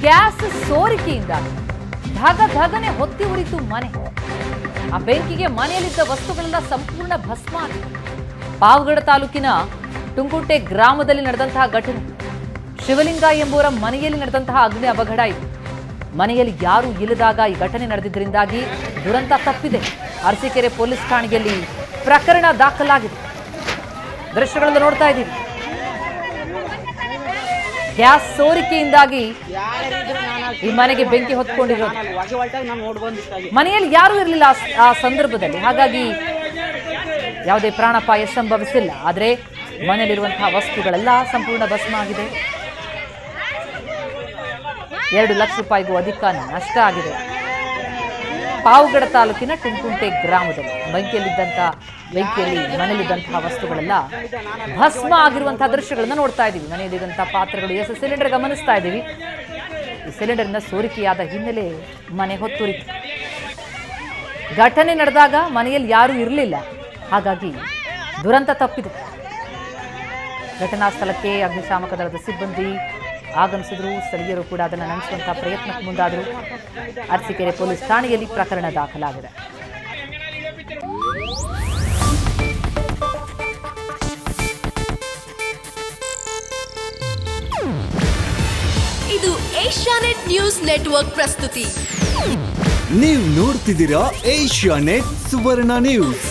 Gas ಸೋರಿಕೆಯಿಂದ ಧಗನೆ ಹೊತ್ತಿ ಉರಿತು ಮನೆ. ಆ ಬೆಂಕಿಗೆ ಮನೆಯಲ್ಲಿದ್ದ ವಸ್ತುಗಳೆಲ್ಲ ಸಂಪೂರ್ಣ ಭಸ್ಮ ಆಗಿದೆ. ಪಾವಗಡ ತಾಲೂಕಿನ ಟುಂಕುಂಟೆ ಗ್ರಾಮದಲ್ಲಿ ನಡೆದಂತಹ ಘಟನೆ. ಶಿವಲಿಂಗ ಎಂಬುವರ ಮನೆಯಲ್ಲಿ ನಡೆದಂತಹ ಅಗ್ನಿ ಅವಘಡ ಇದು. ಮನೆಯಲ್ಲಿ ಯಾರೂ ಇಲ್ಲದಾಗ ಈ ಘಟನೆ ನಡೆದಿದ್ದರಿಂದಾಗಿ ದುರಂತ ತಪ್ಪಿದೆ. ಅರಸೀಕೆರೆ ಪೊಲೀಸ್ ಠಾಣೆಯಲ್ಲಿ ಪ್ರಕರಣ ದಾಖಲಾಗಿದೆ. ದೃಶ್ಯಗಳನ್ನು ನೋಡ್ತಾ ಇದ್ದೀವಿ. ಗ್ಯಾಸ್ ಸೋರಿಕೆಯಿಂದಾಗಿ ಈ ಮನೆಗೆ ಬೆಂಕಿ ಹೊತ್ಕೊಂಡಿರೋದು. ಮನೆಯಲ್ಲಿ ಯಾರೂ ಇರಲಿಲ್ಲ ಆ ಸಂದರ್ಭದಲ್ಲಿ, ಹಾಗಾಗಿ ಯಾವುದೇ ಪ್ರಾಣಾಪಾಯ ಸಂಭವಿಸಿಲ್ಲ. ಆದರೆ ಮನೆಯಲ್ಲಿರುವಂತಹ ವಸ್ತುಗಳೆಲ್ಲ ಸಂಪೂರ್ಣ ಭಸ್ಮ ಆಗಿದೆ. 2 ಲಕ್ಷ ರೂಪಾಯಿಗೂ ಅಧಿಕ ನಷ್ಟ ಆಗಿದೆ. ಪಾವಗಡ ತಾಲೂಕಿನ ಟುಂಕುಂಟೆ ಗ್ರಾಮದಲ್ಲಿ ಬೆಂಕಿಯಲ್ಲಿ ಮನೆಯಲ್ಲಿದ್ದಂತಹ ವಸ್ತುಗಳೆಲ್ಲ ಭಸ್ಮ ಆಗಿರುವಂತಹ ದೃಶ್ಯಗಳನ್ನ ನೋಡ್ತಾ ಇದ್ದೀವಿ. ಮನೆಯಲ್ಲಿದ್ದಂತಹ ಪಾತ್ರೆಗಳು, ಸಿಲಿಂಡರ್ ಗಮನಿಸ್ತಾ ಇದ್ದೀವಿ. ಈ ಸಿಲಿಂಡರ್ನ ಸೋರಿಕೆಯಾದ ಹಿನ್ನೆಲೆ ಮನೆ ಹೊತ್ತುರಿತು. ಘಟನೆ ನಡೆದಾಗ ಮನೆಯಲ್ಲಿ ಯಾರೂ ಇರಲಿಲ್ಲ, ಹಾಗಾಗಿ ದುರಂತ ತಪ್ಪಿದೆ. ಘಟನಾ ಸ್ಥಳಕ್ಕೆ ಅಗ್ನಿಶಾಮಕ ದಳದ ಸಿಬ್ಬಂದಿ ಆಗಮಿಸಿದ್ರು. ಸ್ಥಳೀಯರು ಕೂಡ ಅದನ್ನು ನಡೆಸುವಂತಹ ಪ್ರಯತ್ನಕ್ಕೆ ಮುಂದಾದರು. ಅರಸೀಕೆರೆ ಪೊಲೀಸ್ ಠಾಣೆಯಲ್ಲಿ ಪ್ರಕರಣ ದಾಖಲಾಗಿದೆ. ಇದು ಏಷ್ಯಾನೆಟ್ ನ್ಯೂಸ್ ನೆಟ್ವರ್ಕ್ ಪ್ರಸ್ತುತಿ. ನೀವು ನೋಡ್ತಿದ್ದೀರಾ ಏಷ್ಯಾನೆಟ್ ಸುವರ್ಣ ನ್ಯೂಸ್.